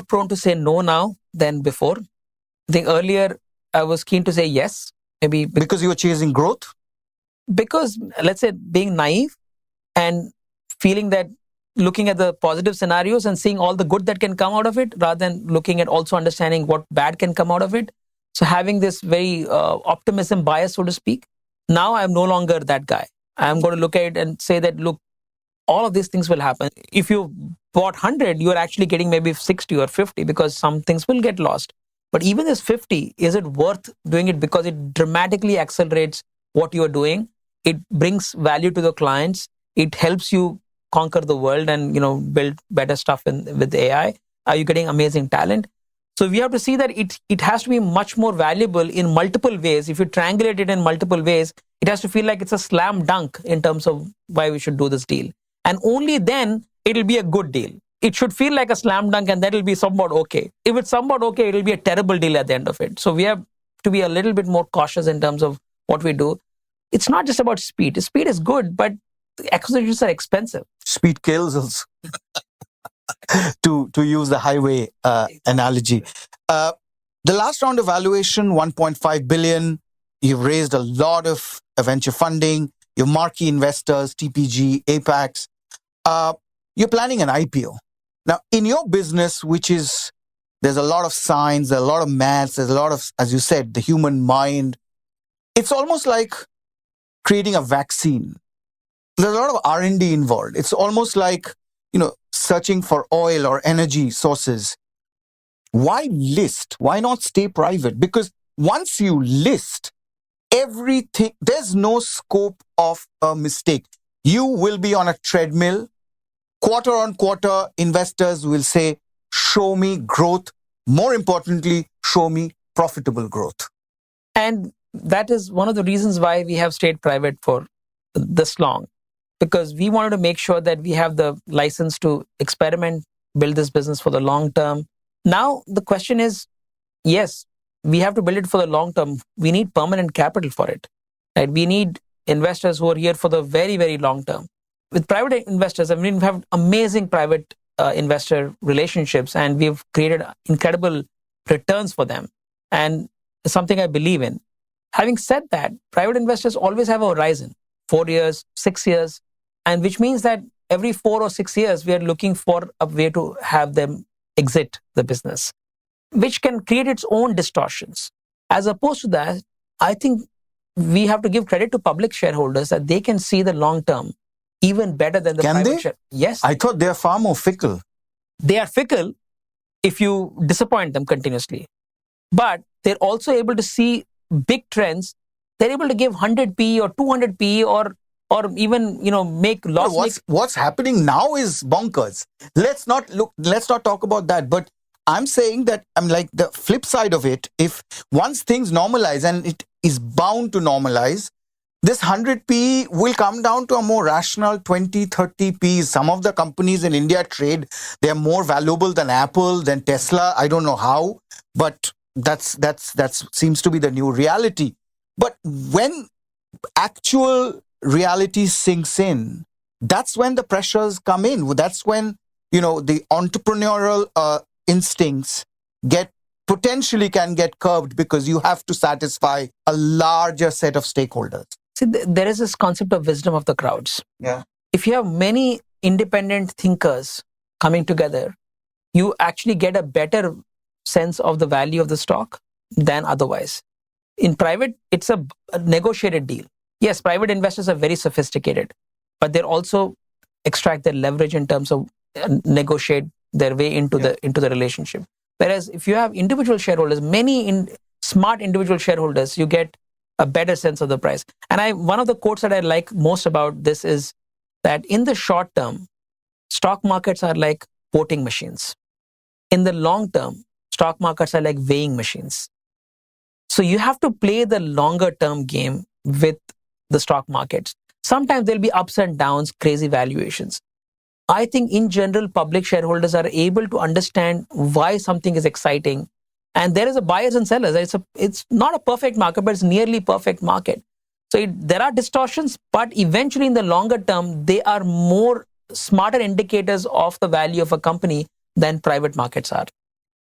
prone to say no now than before. I think earlier I was keen to say yes, maybe because you were chasing growth. Because, let's say, being naive and feeling that looking at the positive scenarios and seeing all the good that can come out of it, rather than looking at also understanding what bad can come out of it. So having this very optimism bias, so to speak. Now I'm no longer that guy. I'm going to look at it and say that, look, all of these things will happen. If you bought 100, you're actually getting maybe 60 or 50 because some things will get lost. But even this 50, is it worth doing it because it dramatically accelerates what you are doing? It brings value to the clients. It helps you conquer the world and build better stuff with AI. Are you getting amazing talent? So we have to see that it has to be much more valuable in multiple ways. If you triangulate it in multiple ways, it has to feel like it's a slam dunk in terms of why we should do this deal. And only then it'll be a good deal. It should feel like a slam dunk and that will be somewhat okay. If it's somewhat okay, it'll be a terrible deal at the end of it. So we have to be a little bit more cautious in terms of what we do. It's not just about speed. Speed is good, but acquisitions are expensive. Speed kills us, to use the highway analogy. The last round of valuation, 1.5 billion. You've raised a lot of venture funding. Your marquee investors, TPG, Apex. You're planning an IPO. Now, in your business, there's a lot of science, there's a lot of maths, there's a lot of, as you said, the human mind. It's almost like creating a vaccine. There's a lot of R&D involved. It's almost like, searching for oil or energy sources. Why list? Why not stay private? Because once you list everything, there's no scope of a mistake. You will be on a treadmill. Quarter on quarter, investors will say, show me growth. More importantly, show me profitable growth. And that is one of the reasons why we have stayed private for this long. Because we wanted to make sure that we have the license to experiment, build this business for the long term. Now, the question is, yes, we have to build it for the long term. We need permanent capital for it. Right? We need investors who are here for the very, very long term. With private investors, we have amazing private investor relationships, and we've created incredible returns for them. And it's something I believe in. Having said that, private investors always have a horizon, 4 years, 6 years, and which means that every 4 or 6 years, we are looking for a way to have them exit the business, which can create its own distortions. As opposed to that, I think we have to give credit to public shareholders that they can see the long term even better than the private share. Yes. I thought they're far more fickle. They are fickle if you disappoint them continuously. But they're also able to see big trends. They're able to give 100p or 200p or even make loss. What's happening now is bonkers. Let's not talk about that. But I'm saying that I'm like the flip side of it. If once things normalize, and it is bound to normalize, this 100p will come down to a more rational 20, 30p. Some of the companies in India trade, they're more valuable than Apple, than Tesla. I don't know how, but that's seems to be the new reality. But when actual reality sinks in, that's when the pressures come in. That's when, the entrepreneurial instincts potentially can get curbed, because you have to satisfy a larger set of stakeholders. See, there is this concept of wisdom of the crowds. Yeah. If you have many independent thinkers coming together, you actually get a better sense of the value of the stock than otherwise. In private, it's a negotiated deal. Yes, private investors are very sophisticated, but they're also extract their leverage in terms of negotiate their way into the relationship. Whereas if you have individual shareholders, smart individual shareholders, you get a better sense of the price. And one of the quotes that I like most about this is that in the short term, stock markets are like voting machines. In the long term, stock markets are like weighing machines. So you have to play the longer term game with the stock markets. Sometimes there'll be ups and downs, crazy valuations. I think in general, public shareholders are able to understand why something is exciting. And there is a buyers and sellers. It's not a perfect market, but it's nearly perfect market. So there are distortions, but eventually in the longer term, they are more smarter indicators of the value of a company than private markets are.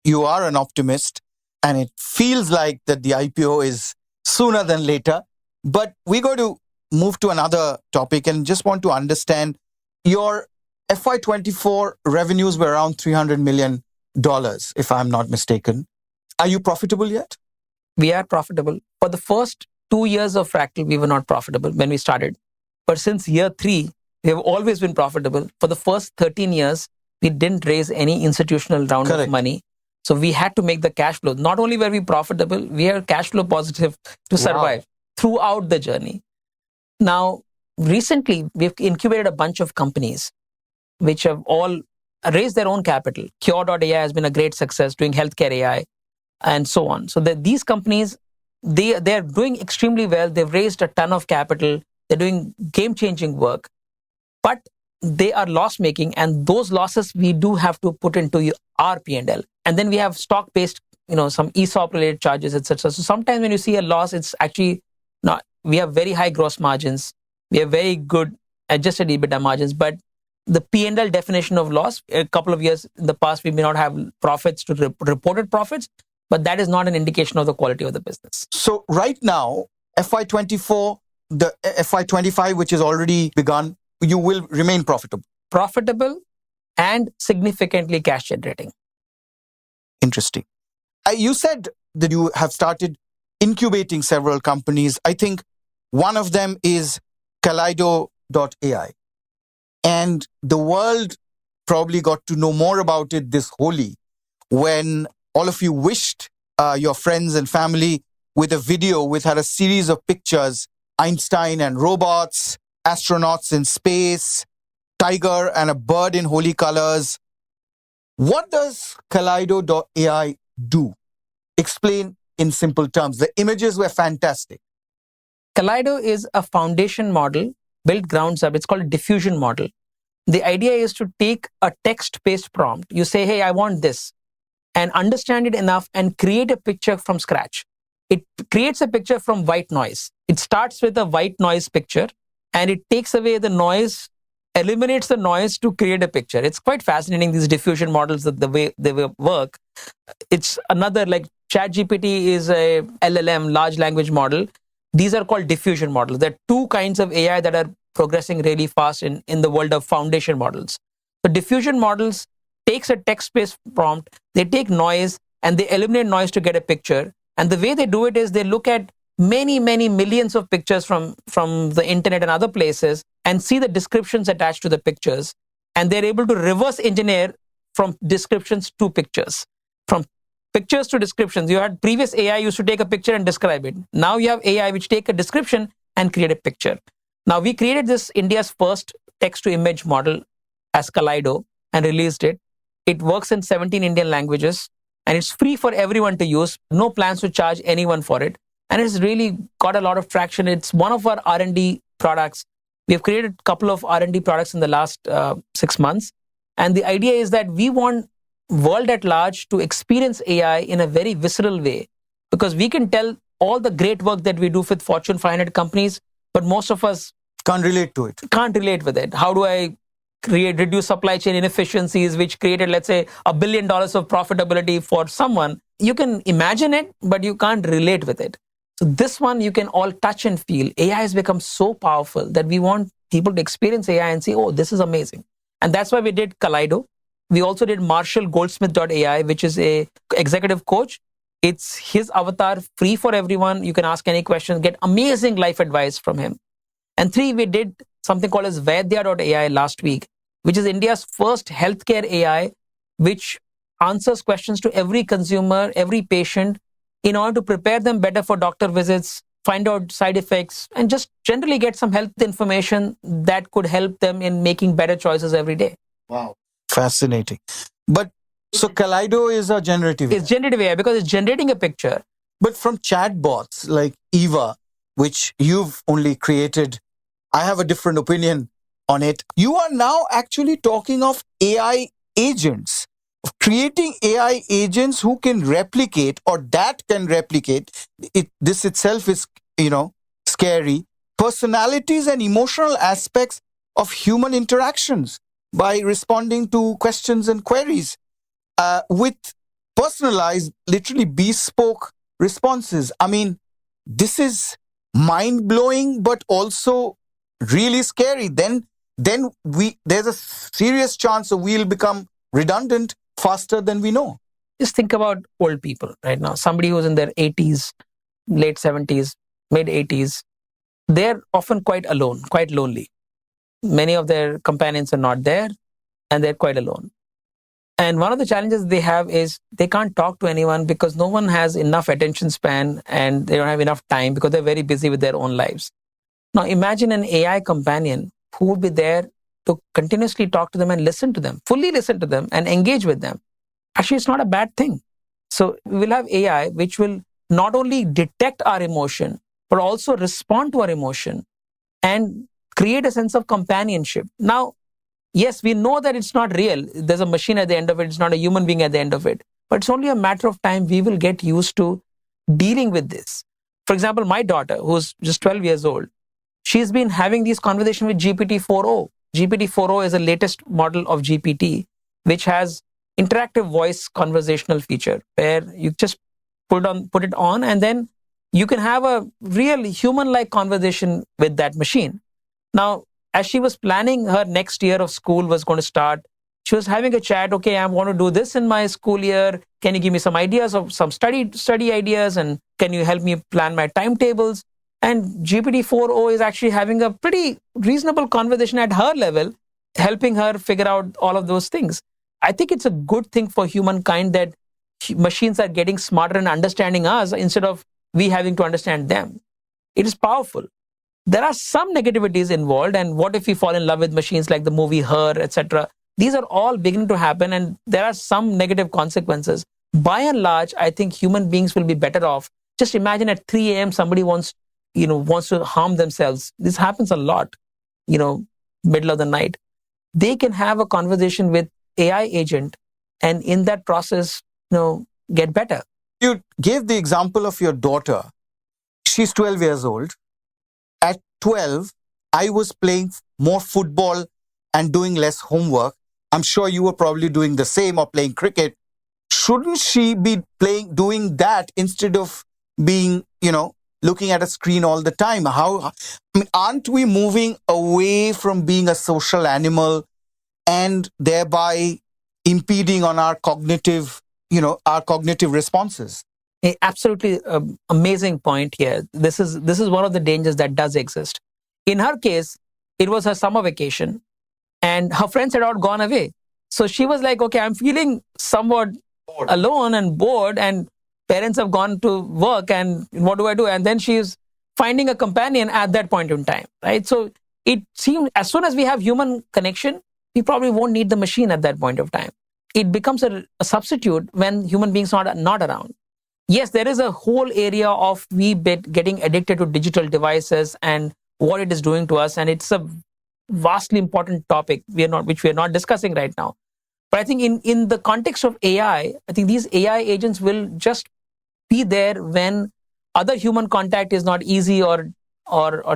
You are an optimist, and it feels like that the IPO is sooner than later. But we're going to move to another topic and just want to understand your FY24 revenues were around $300 million, if I'm not mistaken. Are you profitable yet? We are profitable. For the first 2 years of Fractal, we were not profitable when we started. But since year 3, we have always been profitable. For the first 13 years, we didn't raise any institutional round of money. So we had to make the cash flow. Not only were we profitable, we are cash flow positive to survive throughout the journey. Now, recently, we've incubated a bunch of companies which have all raised their own capital. Cure.ai has been a great success, doing healthcare AI, and so on. So these companies, they're doing extremely well. They've raised a ton of capital. They're doing game-changing work. But they are loss-making, and those losses we do have to put into our P&L. And then we have stock-based, some ESOP-related charges, etc. So sometimes when you see a loss, it's actually not. We have very high gross margins. We have very good adjusted EBITDA margins, but the P&L definition of loss, a couple of years in the past, we may not have profits to reported profits, but that is not an indication of the quality of the business. So right now, FY24, the FY25, which is already begun, you will remain profitable. Profitable and significantly cash generating. Interesting. You said that you have started incubating several companies. I think one of them is Kaleido.ai. And the world probably got to know more about it this Holi when all of you wished your friends and family with a video which had a series of pictures, Einstein and robots, astronauts in space, tiger and a bird in holy colors. What does Kaleido.ai do? Explain in simple terms. The images were fantastic. Kaleido is a foundation model built grounds up. It's called a diffusion model. The idea is to take a text-based prompt. You say, hey, I want this, and understand it enough and create a picture from scratch. It creates a picture from white noise. It starts with a white noise picture, and it takes away the noise, eliminates the noise to create a picture. It's quite fascinating, these diffusion models, that the way they work. It's another, like ChatGPT is a LLM, large language model. These are called diffusion models. There are two kinds of AI that are progressing really fast in the world of foundation models. So diffusion models takes a text-based prompt, they take noise, and they eliminate noise to get a picture. And the way they do it is they look at many, many millions of pictures from the internet and other places and see the descriptions attached to the pictures. And they're able to reverse engineer from descriptions to pictures. From pictures to descriptions. You had previous AI used to take a picture and describe it. Now you have AI which take a description and create a picture. Now we created this India's first text-to-image model as Kaleido and released it. It works in 17 Indian languages and it's free for everyone to use. No plans to charge anyone for it. And it's really got a lot of traction. It's one of our R&D products. We've created a couple of R&D products in the last 6 months. And the idea is that we want world at large to experience AI in a very visceral way, because we can tell all the great work that we do with Fortune 500 companies, but most of us can't relate to it. Can't relate with it. How do I reduce supply chain inefficiencies, which created, let's say, $1 billion of profitability for someone? You can imagine it, but you can't relate with it. So this one you can all touch and feel. AI has become so powerful that we want people to experience AI and say, oh, this is amazing. And that's why we did Kaleido. We also did MarshallGoldsmith.ai, which is a executive coach. It's his avatar, free for everyone. You can ask any questions, get amazing life advice from him. And 3, we did something called as Vaidya.ai last week, which is India's first healthcare AI, which answers questions to every consumer, every patient, in order to prepare them better for doctor visits, find out side effects, and just generally get some health information that could help them in making better choices every day. Wow. Fascinating. But so Kaleido is a generative AI. It's generative AI because it's generating a picture. But from chatbots like Eva, which you've only created, I have a different opinion on it. You are now actually talking of AI agents, of creating AI agents who can replicate or that can replicate it. This itself is, scary. Personalities and emotional aspects of human interactions by responding to questions and queries with personalized, literally bespoke responses. I mean, this is mind-blowing, but also really scary. Then there's a serious chance that we'll become redundant faster than we know. Just think about old people right now. Somebody who's in their 80s, late 70s, mid 80s, they're often quite alone, quite lonely. Many of their companions are not there and they're quite alone. And one of the challenges they have is they can't talk to anyone because no one has enough attention span and they don't have enough time because they're very busy with their own lives. Now imagine an AI companion who would be there to continuously talk to them and listen to them, fully listen to them and engage with them. Actually, it's not a bad thing. So we will have AI which will not only detect our emotion, but also respond to our emotion and create a sense of companionship. Now, yes, we know that it's not real. There's a machine at the end of it. It's not a human being at the end of it. But it's only a matter of time we will get used to dealing with this. For example, my daughter, who's just 12 years old, she's been having these conversations with GPT-4o. GPT-4o is the latest model of GPT, which has interactive voice conversational feature where you just put it on and then you can have a real human-like conversation with that machine. Now, as she was planning her next year of school was going to start, she was having a chat. Okay, I want to do this in my school year. Can you give me some ideas of some study ideas? And can you help me plan my timetables? And GPT-4o is actually having a pretty reasonable conversation at her level, helping her figure out all of those things. I think it's a good thing for humankind that machines are getting smarter and understanding us instead of we having to understand them. It is powerful. There are some negativities involved, and what if we fall in love with machines like the movie Her, etc. These are all beginning to happen, and there are some negative consequences. By and large, I think human beings will be better off. Just imagine at 3 a.m. somebody wants to harm themselves. This happens a lot, middle of the night. They can have a conversation with AI agent, and in that process, get better. You gave the example of your daughter. She's 12 years old. At 12, I was playing more football and doing less homework. I'm sure you were probably doing the same or playing cricket. Shouldn't she be doing that instead of being, looking at a screen all the time? Aren't we moving away from being a social animal and thereby impeding on our cognitive responses? Absolutely amazing point here. This is one of the dangers that does exist. In her case, it was her summer vacation and her friends had all gone away. So she was like, okay, I'm feeling somewhat alone and bored and parents have gone to work and what do I do? And then she's finding a companion at that point in time, right? So it seems as soon as we have human connection, we probably won't need the machine at that point of time. It becomes a substitute when human beings are not around. Yes, there is a whole area of getting addicted to digital devices and what it is doing to us. And it's a vastly important topic which we are not discussing right now. But I think in the context of AI, I think these AI agents will just be there when other human contact is not easy or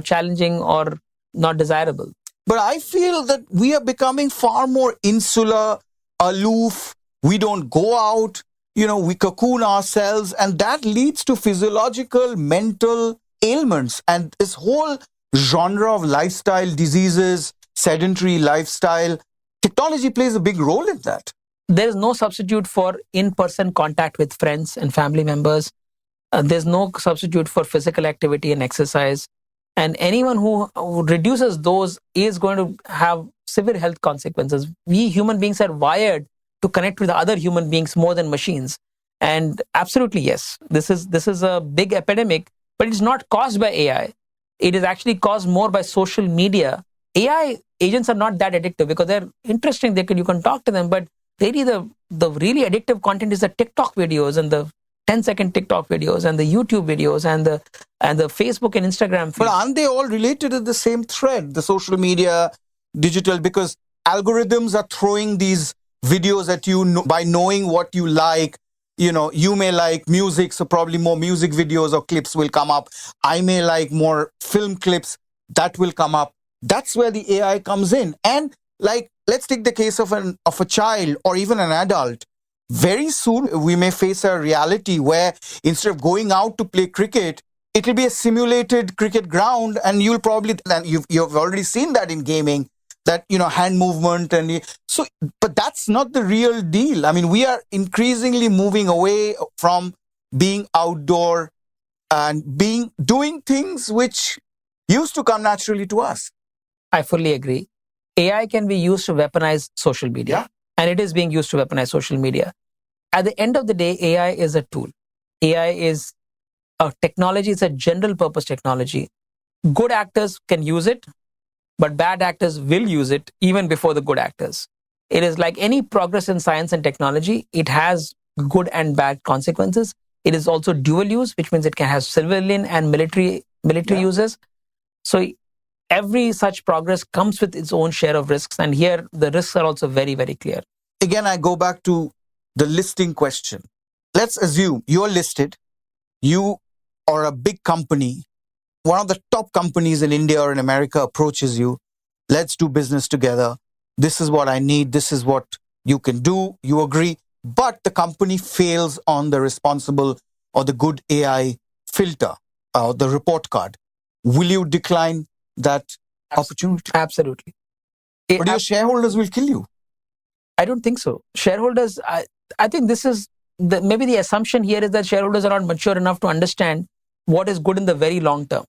challenging or not desirable. But I feel that we are becoming far more insular, aloof. We don't go out. we cocoon ourselves, and that leads to physiological, mental ailments. And this whole genre of lifestyle diseases, sedentary lifestyle, technology plays a big role in that. There is no substitute for in-person contact with friends and family members. There's no substitute for physical activity and exercise. And anyone who reduces those is going to have severe health consequences. We human beings are wired to connect with other human beings more than machines. And absolutely, yes, this is a big epidemic, but it's not caused by AI. It is actually caused more by social media. AI agents are not that addictive because they're interesting. You can talk to them, but really the really addictive content is the TikTok videos and the 10-second TikTok videos and the YouTube videos and the Facebook and Instagram feeds. But aren't they all related to the same thread, the social media, digital? Because algorithms are throwing these videos at you by knowing what you like. You may like music, so probably more music videos or clips will come up. I may like more film clips, that will come up. That's where the AI comes in. And let's take the case of a child or even an adult. Very soon, we may face a reality where instead of going out to play cricket, it will be a simulated cricket ground, and you've already seen that in gaming, that, hand movement. But that's not the real deal. I mean, we are increasingly moving away from being outdoor and doing things which used to come naturally to us. I fully agree. AI can be used to weaponize social media, and it is being used to weaponize social media. At the end of the day, AI is a tool. AI is a technology. It's a general purpose technology. Good actors can use it, but bad actors will use it even before the good actors. It is like any progress in science and technology. It has good and bad consequences. It is also dual use, which means it can have civilian and military uses. So every such progress comes with its own share of risks. And here the risks are also very, very clear. Again, I go back to the listing question. Let's assume you're listed. You are a big company. One of the top companies in India or in America approaches you. Let's do business together. This is what I need. This is what you can do. You agree. But the company fails on the responsible or the good AI filter, the report card. Will you decline that opportunity? Absolutely. But your shareholders will kill you. I don't think so. Shareholders, I think this is maybe the assumption here is that shareholders are not mature enough to understand what is good in the very long term.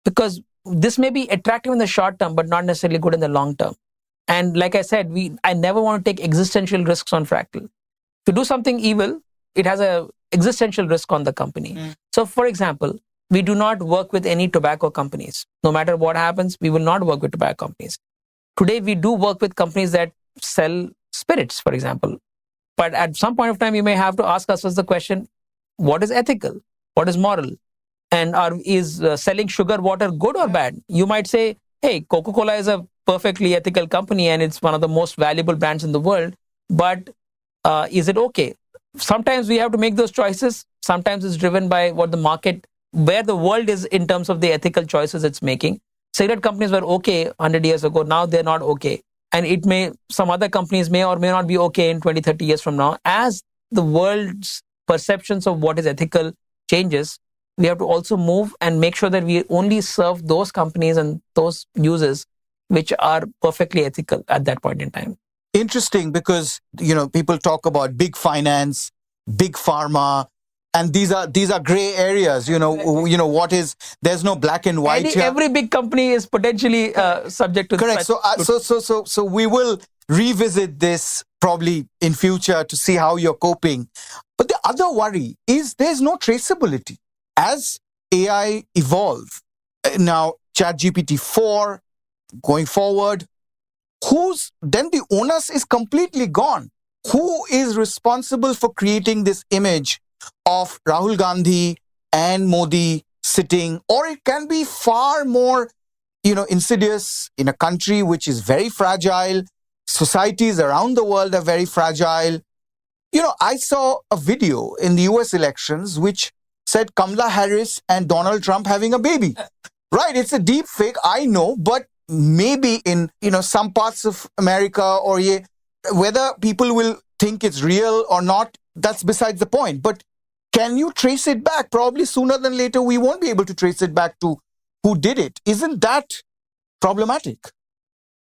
Because this may be attractive in the short term, but not necessarily good in the long term. And like I said, I never want to take existential risks on Fractal. To do something evil, it has an existential risk on the company. So for example, we do not work with any tobacco companies. No matter what happens, we will not work with tobacco companies. Today, we do work with companies that sell spirits, for example. But at some point of time, you may have to ask ourselves the question, what is ethical? What is moral? And is selling sugar water good or bad? You might say, hey, Coca-Cola is a perfectly ethical company and it's one of the most valuable brands in the world. But is it okay? Sometimes we have to make those choices. Sometimes it's driven by what the market, where the world is in terms of the ethical choices it's making. Cigarette companies were okay 100 years ago. Now they're not okay. And some other companies may or may not be okay in 20, 30 years from now. As the world's perceptions of what is ethical changes, we have to also move and make sure that we only serve those companies and those users which are perfectly ethical at that point in time. Interesting, because people talk about big finance, big pharma, and these are gray areas. What is, there's no black and white here. Every big company is potentially subject to correct. So we will revisit this probably in future to see how you're coping. But the other worry is there's no traceability. As AI evolve, now ChatGPT 4 going forward, then the onus is completely gone. Who is responsible for creating this image of Rahul Gandhi and Modi sitting? Or it can be far more, insidious in a country which is very fragile. Societies around the world are very fragile. I saw a video in the US elections which said Kamala Harris and Donald Trump having a baby. Right, it's a deep fake, I know, but maybe in some parts of America or whether people will think it's real or not, that's besides the point. But can you trace it back? Probably sooner than later, we won't be able to trace it back to who did it. Isn't that problematic?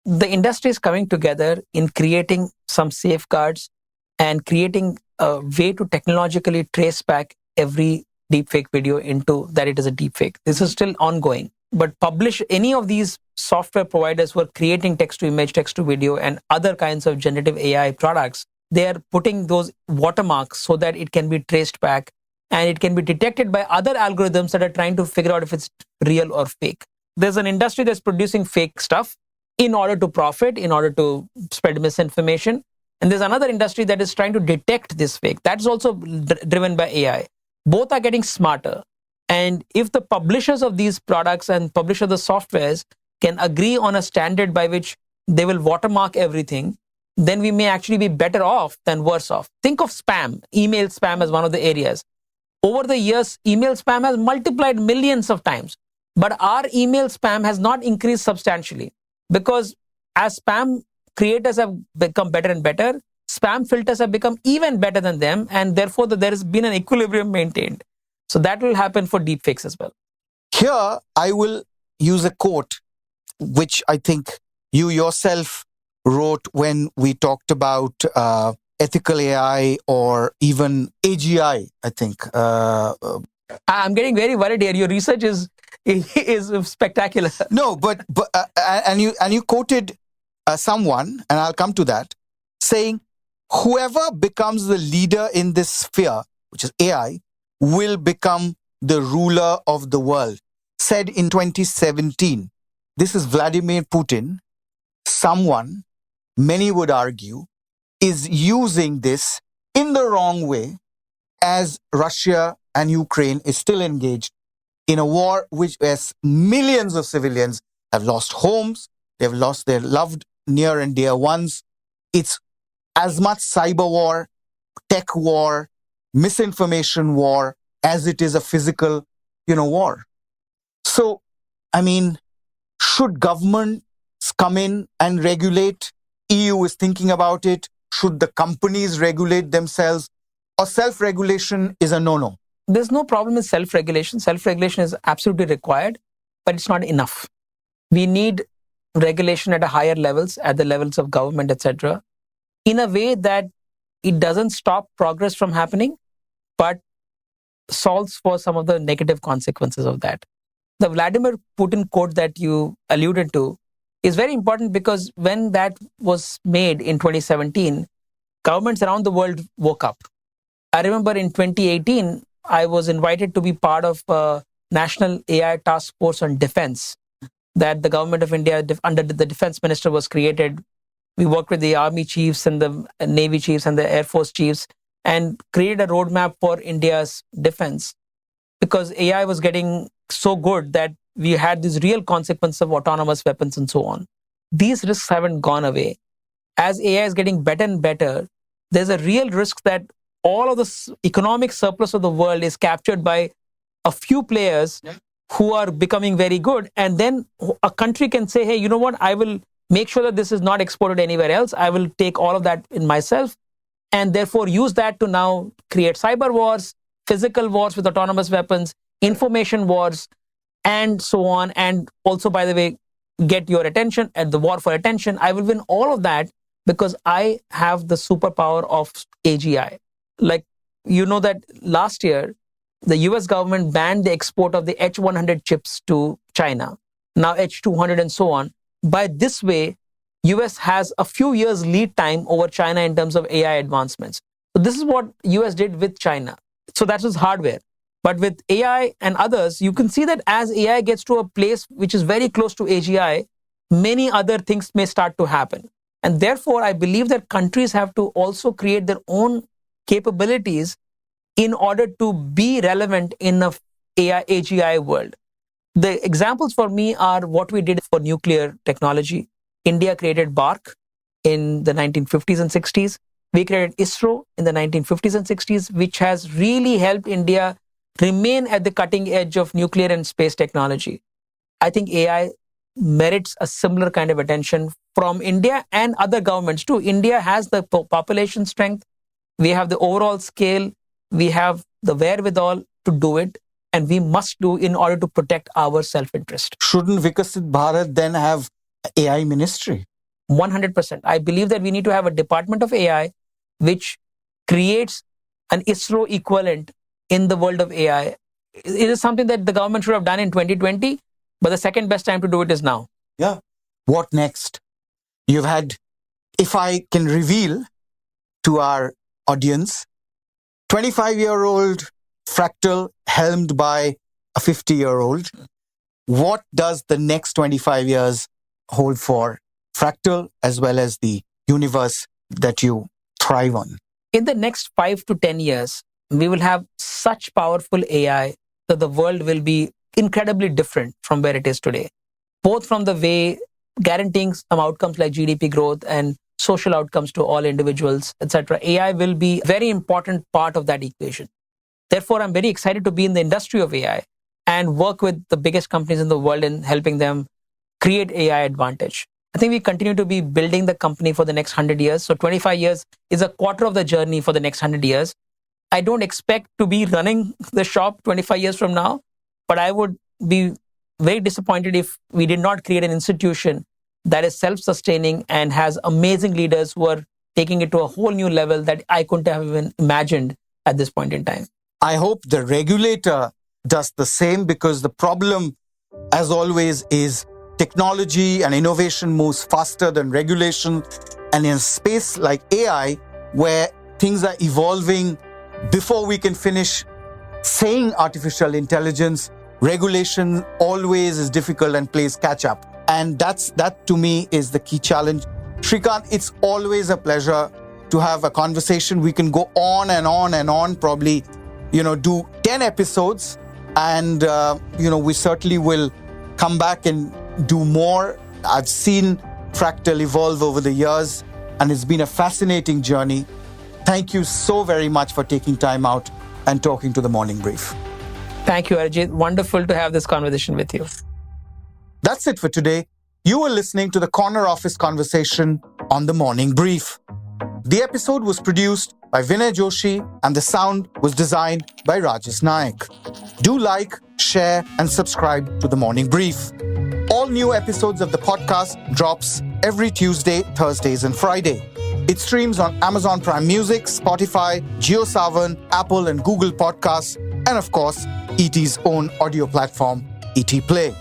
The industry is coming together in creating some safeguards and creating a way to technologically trace back every deepfake video into that it is a deepfake. This is still ongoing. But publish any of these software providers who are creating text to image, text to video, and other kinds of generative AI products, they are putting those watermarks so that it can be traced back and it can be detected by other algorithms that are trying to figure out if it's real or fake. There's an industry that's producing fake stuff in order to profit, in order to spread misinformation. And there's another industry that is trying to detect this fake. That's also driven by AI. Both are getting smarter. And if the publishers of these products and publishers of the softwares can agree on a standard by which they will watermark everything, then we may actually be better off than worse off. Think of spam, email spam as one of the areas. Over the years, email spam has multiplied millions of times, but our email spam has not increased substantially because as spam creators have become better and better, spam filters have become even better than them, and therefore there has been an equilibrium maintained. So that will happen for deepfakes as well. Here, I will use a quote, which I think you yourself wrote when we talked about ethical AI or even AGI, I think. I'm getting very worried here. Your research is spectacular. No, but and you quoted someone, and I'll come to that, saying whoever becomes the leader in this sphere, which is AI, will become the ruler of the world. Said in 2017. This is Vladimir Putin. Someone, many would argue, is using this in the wrong way as Russia and Ukraine is still engaged in a war which has millions of civilians have lost homes, they've lost their loved near and dear ones. It's as much cyber war, tech war, misinformation war as it is a physical, war. So, I mean, should governments come in and regulate? EU is thinking about it. Should the companies regulate themselves? Or self-regulation is a no-no? There's no problem with self-regulation. Self-regulation is absolutely required, but it's not enough. We need regulation at a higher levels, at the levels of government, etc., in a way that it doesn't stop progress from happening, but solves for some of the negative consequences of that. The Vladimir Putin quote that you alluded to is very important because when that was made in 2017, governments around the world woke up. I remember in 2018, I was invited to be part of a national AI task force on defense that the government of India, under the defense minister, was created. We worked with the army chiefs and the navy chiefs and the air force chiefs and created a roadmap for India's defense because AI was getting so good that we had these real consequences of autonomous weapons and so on. These risks haven't gone away. As AI is getting better and better, there's a real risk that all of the economic surplus of the world is captured by a few players who are becoming very good. And then a country can say, hey, you know what? I will make sure that this is not exported anywhere else. I will take all of that in myself and therefore use that to now create cyber wars, physical wars with autonomous weapons, information wars, and so on. And also, by the way, get your attention and the war for attention. I will win all of that because I have the superpower of AGI. Like, you know that last year, the US government banned the export of the H100 chips to China, now H200 and so on. By this way, US has a few years lead time over China in terms of AI advancements. So this is what US did with China. So that was hardware. But with AI and others, you can see that as AI gets to a place which is very close to AGI, many other things may start to happen. And therefore, I believe that countries have to also create their own capabilities in order to be relevant in a AI, AGI world. The examples for me are what we did for nuclear technology. India created BARC in the 1950s and 60s. We created ISRO in the 1950s and 60s, which has really helped India remain at the cutting edge of nuclear and space technology. I think AI merits a similar kind of attention from India and other governments too. India has the population strength. We have the overall scale. We have the wherewithal to do it. And we must do in order to protect our self-interest. Shouldn't Vikasit Bharat then have AI ministry? 100%. I believe that we need to have a department of AI which creates an ISRO equivalent in the world of AI. It is something that the government should have done in 2020, but the second best time to do it is now. Yeah. What next? You've had, if I can reveal to our audience, 25-year-old Fractal helmed by a 50-year-old. What does the next 25 years hold for Fractal as well as the universe that you thrive on? In the next 5 to 10 years, we will have such powerful AI that the world will be incredibly different from where it is today, both from the way guaranteeing some outcomes like GDP growth and social outcomes to all individuals, etc. AI will be a very important part of that equation. Therefore, I'm very excited to be in the industry of AI and work with the biggest companies in the world in helping them create AI advantage. I think we continue to be building the company for the next 100 years. So 25 years is a quarter of the journey for the next 100 years. I don't expect to be running the shop 25 years from now, but I would be very disappointed if we did not create an institution that is self-sustaining and has amazing leaders who are taking it to a whole new level that I couldn't have even imagined at this point in time. I hope the regulator does the same, because the problem, as always, is technology and innovation moves faster than regulation. And in a space like AI, where things are evolving before we can finish saying artificial intelligence, regulation always is difficult and plays catch up. And that to me is the key challenge. Srikant, it's always a pleasure to have a conversation. We can go on and on and on, probably do 10 episodes, and we certainly will come back and do more. I've seen Fractal evolve over the years, and it's been a fascinating journey. Thank you so very much for taking time out and talking to the Morning Brief. Thank you, Arijit. Wonderful to have this conversation with you. That's it for today. You were listening to the Corner Office Conversation on the Morning Brief. The episode was produced by Vinay Joshi, and the sound was designed by Rajesh Naik. Do like, share, and subscribe to the Morning Brief. All new episodes of the podcast drops every Tuesday, Thursdays, and Friday. It streams on Amazon Prime Music, Spotify, JioSaavn, Apple and Google Podcasts, and of course, ET's own audio platform, ET Play.